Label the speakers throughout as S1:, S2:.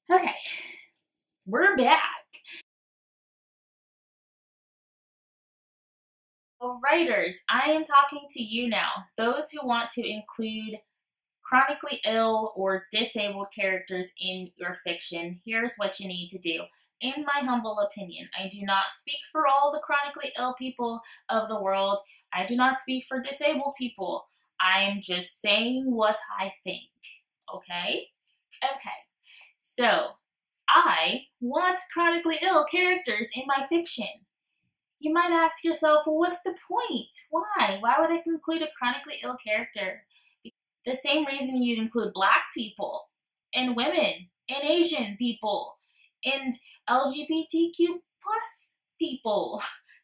S1: Okay, we're back. So writers, I am talking to you now. Those who want to include chronically ill or disabled characters in your fiction, here's what you need to do. In my humble opinion, I do not speak for all the chronically ill people of the world. I do not speak for disabled people. I'm just saying what I think. Okay? Okay. So, I want chronically ill characters in my fiction. You might ask yourself, well, what's the point? Why? Why would I include a chronically ill character? The same reason you'd include Black people and women and Asian people and LGBTQ plus people.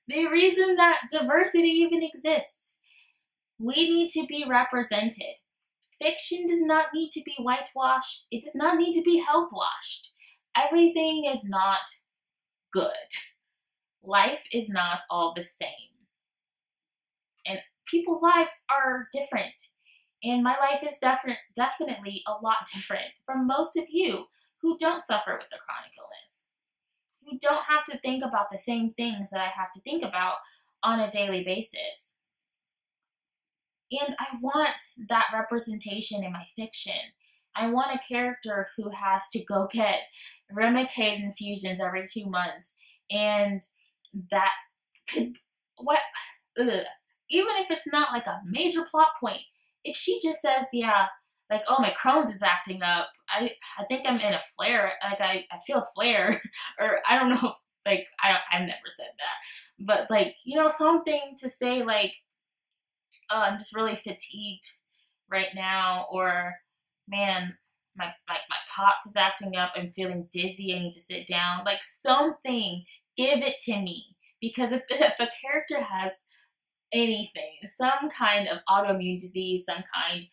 S1: The reason that diversity even exists. We need to be represented. Fiction does not need to be whitewashed. It does not need to be health washed. Everything is not good. Life is not all the same. And people's lives are different. And my life is definitely a lot different from most of you who don't suffer with a chronic illness, who don't have to think about the same things that I have to think about on a daily basis. And I want that representation in my fiction. I want a character who has to go get Remicade infusions every 2 months, and that could, even if it's not like a major plot point, if she just says, yeah, like, oh, my Crohn's is acting up, I think I'm in a flare, like, I feel a flare, or I don't know, like, I've never said that, but, like, you know, something to say, like, oh, I'm just really fatigued right now, or, man, my pops is acting up, I'm feeling dizzy, I need to sit down, like, something, give it to me, because if a character has anything, some kind of autoimmune disease, some kind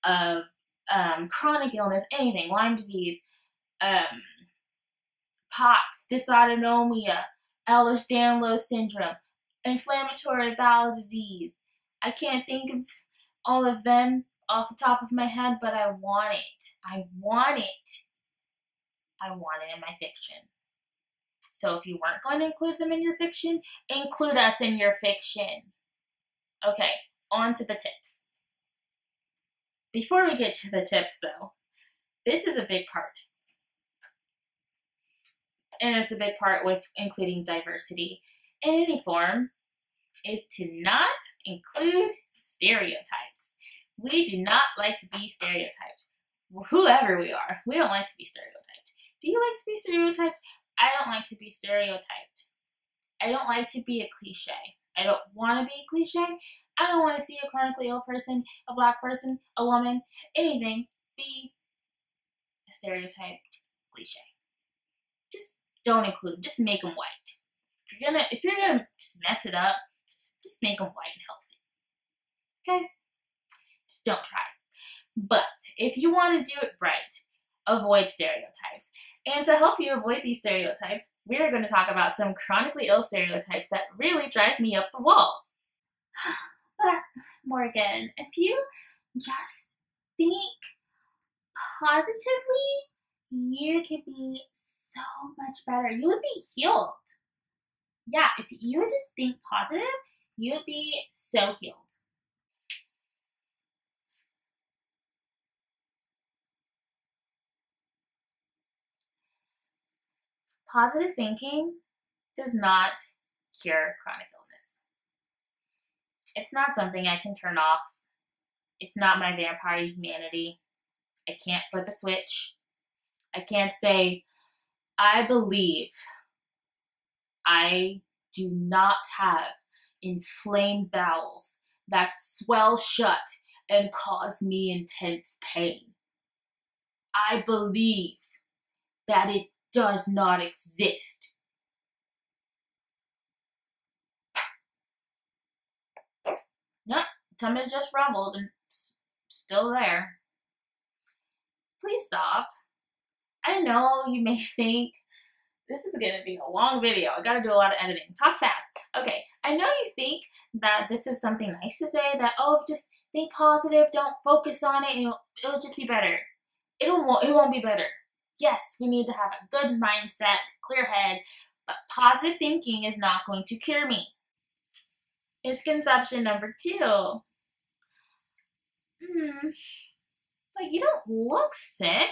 S1: of chronic illness, anything, Lyme disease, POTS, dysautonomia, Ehlers-Danlos syndrome, inflammatory bowel disease. I can't think of all of them off the top of my head, but I want it. I want it. I want it in my fiction. So if you weren't going to include them in your fiction, include us in your fiction. Okay, on to the tips. Before we get to the tips, though, this is a big part. And it's a big part with including diversity in any form, is to not include stereotypes. We do not like to be stereotyped. Whoever we are, we don't like to be stereotyped. Do you like to be stereotyped? I don't like to be stereotyped. I don't like to be a cliche. I don't want to be a cliche. I don't want to see a chronically ill person, a Black person, a woman, anything be a stereotyped cliche. Just don't include them. Just make them white. If you're gonna just mess it up, just make them white and healthy. Okay? Just don't try. But if you want to do it right, avoid stereotypes. And to help you avoid these stereotypes, we're going to talk about some chronically ill stereotypes that really drive me up the wall. But, Morgan, if you just think positively, you could be so much better. You would be healed. Yeah, if you would just think positive, you would be so healed. Positive thinking does not cure chronic illness. It's not something I can turn off. It's not my vampire humanity. I can't flip a switch. I can't say, I believe I do not have inflamed bowels that swell shut and cause me intense pain. I believe that it does not exist. Nope, tummy just rumbled and still there. Please stop. I know you may think this is going to be a long video. I got to do a lot of editing. Talk fast. Okay, I know you think that this is something nice to say, that, oh, just think positive, don't focus on it, and it'll just be better. It won't be better. Yes, we need to have a good mindset, clear head, but positive thinking is not going to cure me. Misconception number 2. But you don't look sick.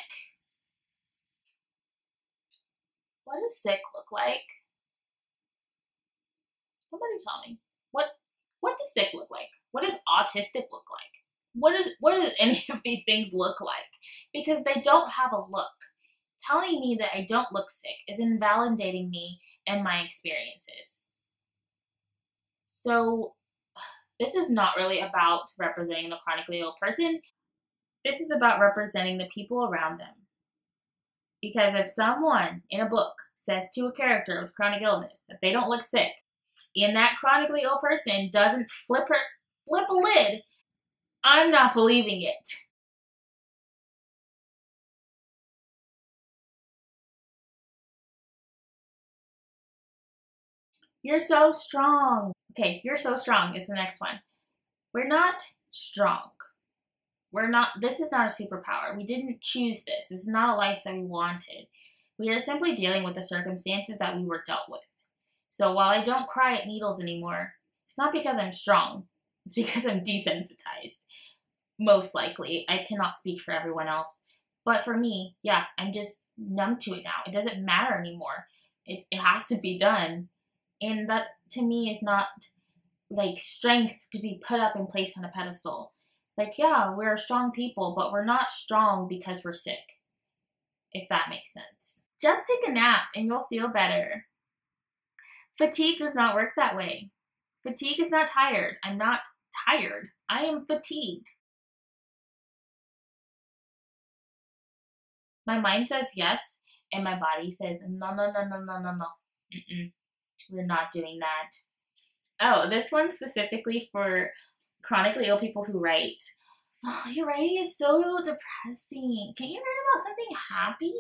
S1: What does sick look like? Somebody tell me. What does sick look like? What does autistic look like? What does any of these things look like? Because they don't have a look. Telling me that I don't look sick is invalidating me and my experiences. So this is not really about representing the chronically ill person. This is about representing the people around them. Because if someone in a book says to a character with chronic illness that they don't look sick, and that chronically ill person doesn't flip a lid, I'm not believing it. You're so strong. Okay, you're so strong is the next one. We're not strong. This is not a superpower. We didn't choose this. This is not a life that we wanted. We are simply dealing with the circumstances that we were dealt with. So while I don't cry at needles anymore, it's not because I'm strong. It's because I'm desensitized. Most likely. I cannot speak for everyone else. But for me, yeah, I'm just numb to it now. It doesn't matter anymore. It has to be done. And that, to me, is not like strength to be put up and placed on a pedestal. Like, yeah, we're strong people, but we're not strong because we're sick. If that makes sense. Just take a nap and you'll feel better. Fatigue does not work that way. Fatigue is not tired. I'm not tired. I am fatigued. My mind says yes, and my body says no, no, no, no, no, no, no. We're not doing that. Oh, this one specifically for chronically ill people who write. Oh, your writing is so depressing. Can you write about something happy?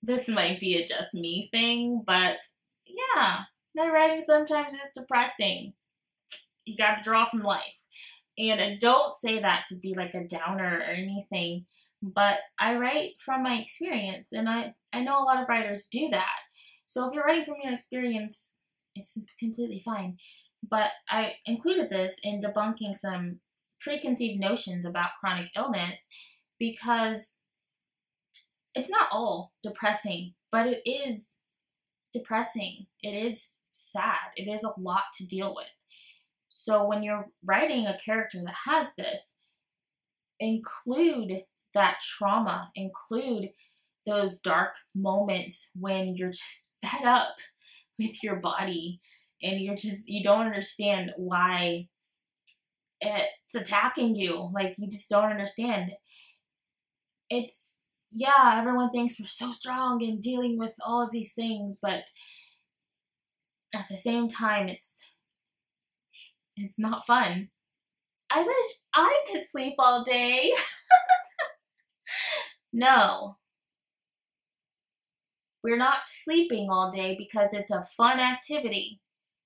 S1: This might be a just me thing, but yeah, my writing sometimes is depressing. You gotta draw from life. And I don't say that to be like a downer or anything, but I write from my experience, and I know a lot of writers do that. So if you're writing from your experience, it's completely fine. But I included this in debunking some preconceived notions about chronic illness because it's not all depressing, but it is depressing. It is sad. It is a lot to deal with. So when you're writing a character that has this, include that trauma, include those dark moments when you're just fed up with your body and you don't understand why it's attacking you. Like, you just don't understand. Yeah, everyone thinks we're so strong in dealing with all of these things, but at the same time, it's not fun. I wish I could sleep all day. No. We're not sleeping all day because it's a fun activity.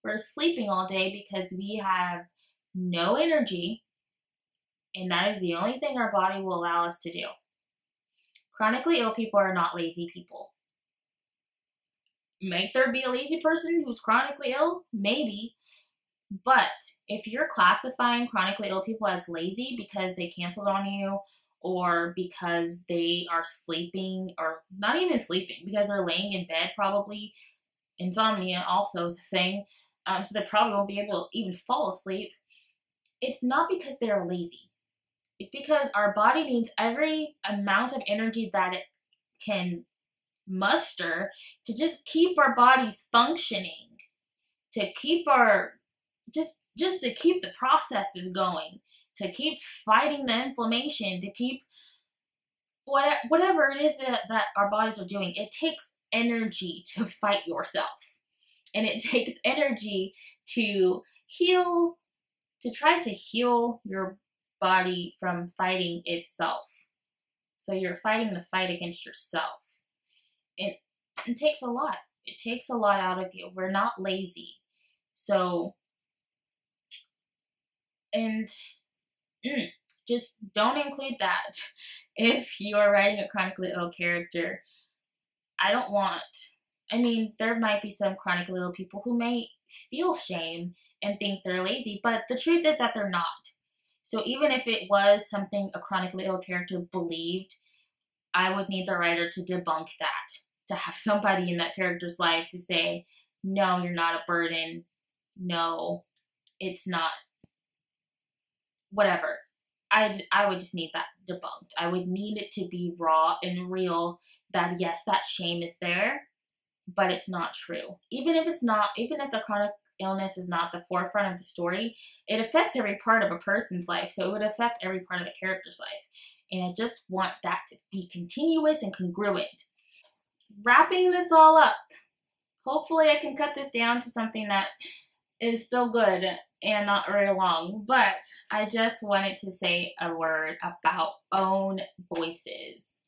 S1: We're sleeping all day because we have no energy, and that is the only thing our body will allow us to do. Chronically ill people are not lazy people. Might there be a lazy person who's chronically ill? Maybe. But if you're classifying chronically ill people as lazy because they canceled on you, or because they are sleeping, or not even sleeping, because they're laying in bed probably, insomnia also is a thing, so they probably won't be able to even fall asleep, it's not because they're lazy. It's because our body needs every amount of energy that it can muster to just keep our bodies functioning, to keep our just to keep the processes going, to keep fighting the inflammation, to keep whatever it is that our bodies are doing. It takes energy to fight yourself, and it takes energy to heal, to try to heal your body from fighting itself. So you're fighting the fight against yourself. It takes a lot. It takes a lot out of you. We're not lazy. So, and Just don't include that if you're writing a chronically ill character. I mean, there might be some chronically ill people who may feel shame and think they're lazy, but the truth is that they're not. So even if it was something a chronically ill character believed, I would need the writer to debunk that, to have somebody in that character's life to say, no, you're not a burden. No, it's not. Whatever. I would just need that debunked. I would need it to be raw and real that yes, that shame is there, but it's not true. Even if the chronic illness is not the forefront of the story, it affects every part of a person's life. So it would affect every part of a character's life. And I just want that to be continuous and congruent. Wrapping this all up, hopefully I can cut this down to something that is still good and not very long, but I just wanted to say a word about own voices.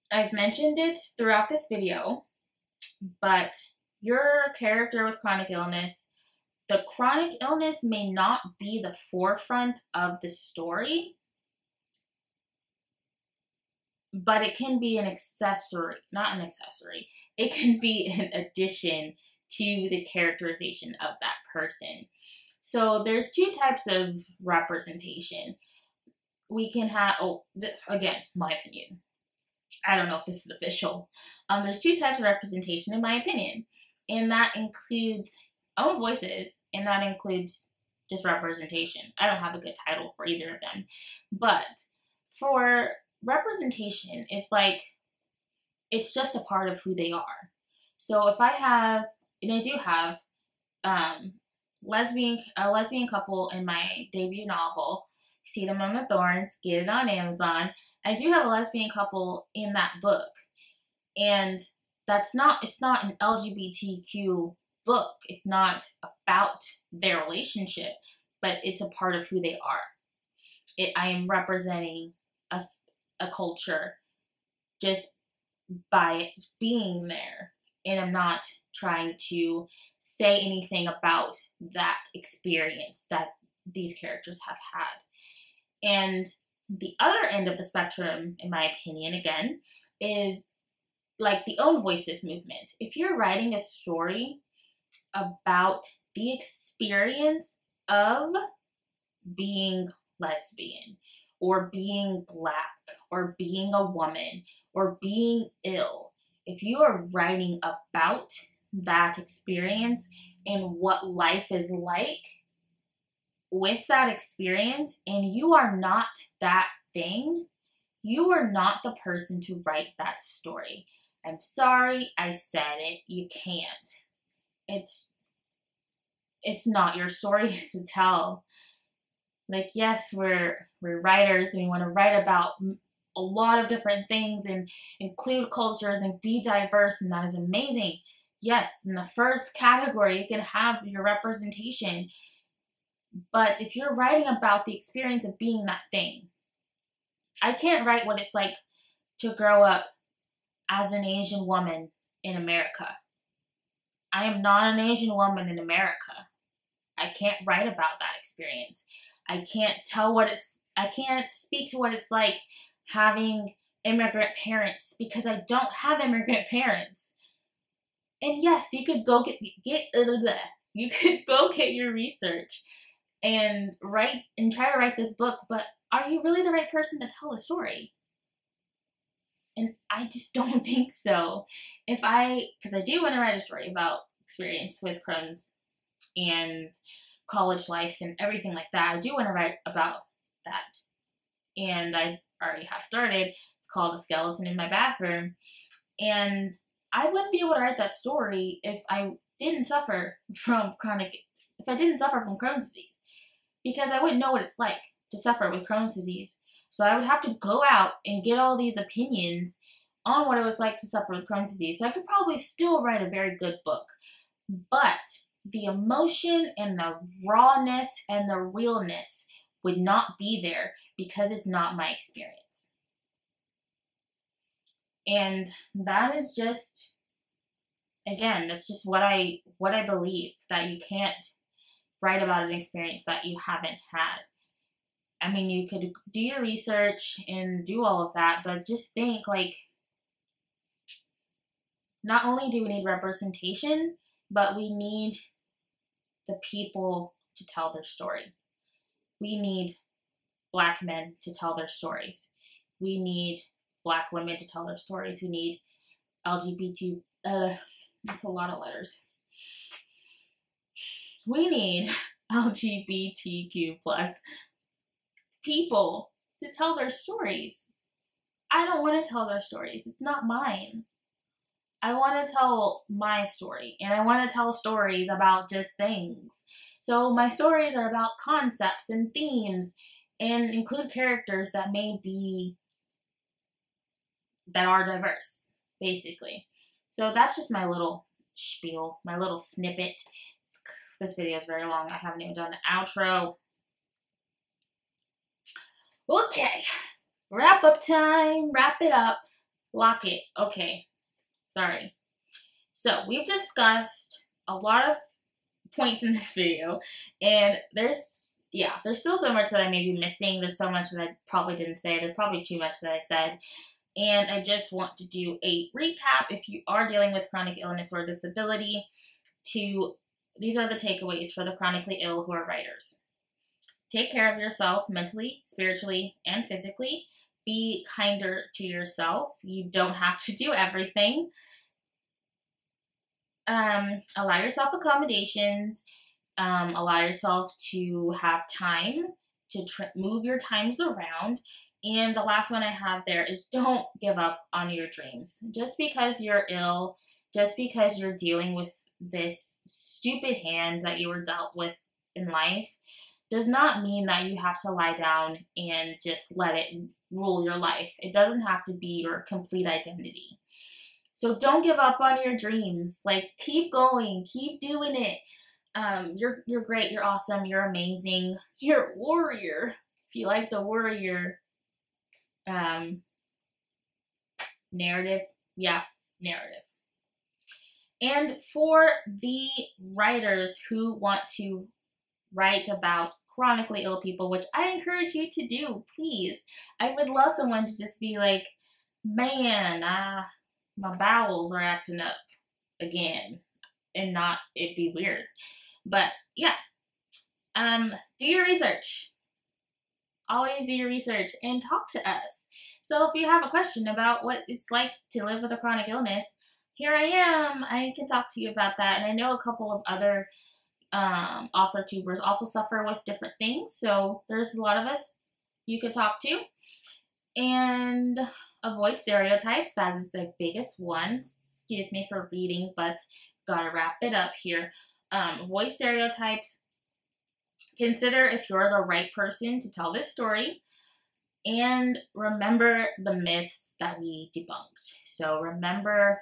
S1: I've mentioned it throughout this video, but your character with chronic illness, the chronic illness may not be the forefront of the story, but it can be an accessory, not an accessory. It can be an addition to the characterization of that person. So there's two types of representation. We can have, again, my opinion. I don't know if this is official. There's two types of representation, in my opinion, and that includes own voices, and that includes just representation. I don't have a good title for either of them, but for representation, it's just a part of who they are. So if I have, and I do have, a lesbian couple in my debut novel, See Them Among the Thorns, get it on Amazon. I do have a lesbian couple in that book, and it's not an LGBTQ book. It's not about their relationship, but it's a part of who they are. I am representing a culture just by being there, and I'm not trying to say anything about that experience that these characters have had. And the other end of the spectrum, in my opinion, again, is like the own voices movement. If you're writing a story about the experience of being lesbian, or being Black, or being a woman, or being ill, if you are writing about that experience and what life is like with that experience, and you are not that thing, you are not the person to write that story. I'm sorry, I said it. You can't. It's not your story to tell. Like, yes, we're writers and we want to write about a lot of different things and include cultures and be diverse, and that is amazing. Yes, in the first category, you can have your representation. But if you're writing about the experience of being that thing, I can't write what it's like to grow up as an Asian woman in America. I am not an Asian woman in America. I can't write about that experience. I can't speak to what it's like having immigrant parents, because I don't have immigrant parents. And yes, you could go get your research and try to write this book, but are you really the right person to tell a story? And I just don't think so. Because I do want to write a story about experience with Crohn's and college life and everything like that. I do want to write about that. And I already have started. It's called A Skeleton in My Bathroom. And I wouldn't be able to write that story if I didn't suffer from Crohn's disease. Because I wouldn't know what it's like to suffer with Crohn's disease. So I would have to go out and get all these opinions on what it was like to suffer with Crohn's disease. So I could probably still write a very good book. But the emotion and the rawness and the realness would not be there because it's not my experience. And that is just, again, that's just what I believe, that you can't write about an experience that you haven't had. I mean, you could do your research and do all of that, but just think, like, not only do we need representation, but we need the people to tell their story. We need Black men to tell their stories. We need Black women to tell their stories. We need LGBT, that's a lot of letters. We need LGBTQ plus people to tell their stories. I don't want to tell their stories. It's not mine. I want to tell my story, and I want to tell stories about just things. So my stories are about concepts and themes, and include characters that are diverse, basically. So that's just my little spiel, my little snippet. This video is very long. I haven't even done the outro. Okay, wrap up time. Wrap it up. Lock it. Okay. Sorry. So we've discussed a lot of points in this video, and there's still so much that I may be missing. There's so much that I probably didn't say. There's probably too much that I said. And I just want to do a recap. If you are dealing with chronic illness or disability, these are the takeaways for the chronically ill who are writers. Take care of yourself mentally, spiritually, and physically. Be kinder to yourself. You don't have to do everything. Allow yourself accommodations. Allow yourself to have time to move your times around. And the last one I have there is don't give up on your dreams. Just because you're ill, just because you're dealing with this stupid hand that you were dealt with in life, does not mean that you have to lie down and just let it rule your life. It doesn't have to be your complete identity. So don't give up on your dreams. Like, keep going, keep doing it. You're great, you're awesome, you're amazing. You're a warrior. If you like the warrior narrative, narrative. And for the writers who want to write about chronically ill people, which I encourage you to do, please. I would love someone to just be like, man, my bowels are acting up again, and not it be weird. But yeah, do your research. Always do your research and talk to us. So if you have a question about what it's like to live with a chronic illness, here I am. I can talk to you about that. And I know a couple of other author tubers also suffer with different things. So there's a lot of us you could talk to. And avoid stereotypes. That is the biggest one. Excuse me for reading, but gotta wrap it up here. Avoid stereotypes. Consider if you're the right person to tell this story. And remember the myths that we debunked. So remember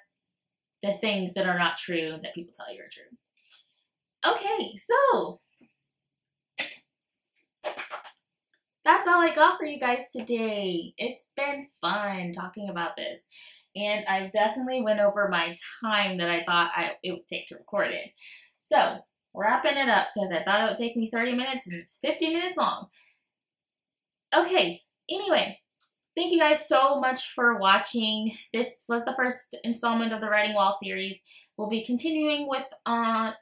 S1: the things that are not true that people tell you are true. Okay, so that's all I got for you guys today. It's been fun talking about this. And I definitely went over my time that I thought it would take to record it. So, wrapping it up, because I thought it would take me 30 minutes and it's 50 minutes long. Okay, anyway, thank you guys so much for watching. This was the first installment of the Writing Wall series. We'll be continuing with on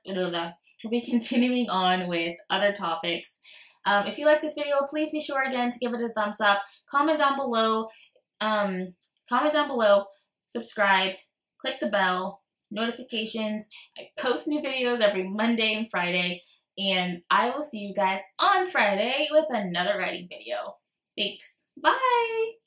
S1: with other topics. If you like this video, please be sure again to give it a thumbs up. Comment down below. Subscribe. Click the bell. Notifications. I post new videos every Monday and Friday. And I will see you guys on Friday with another writing video. Thanks. Bye.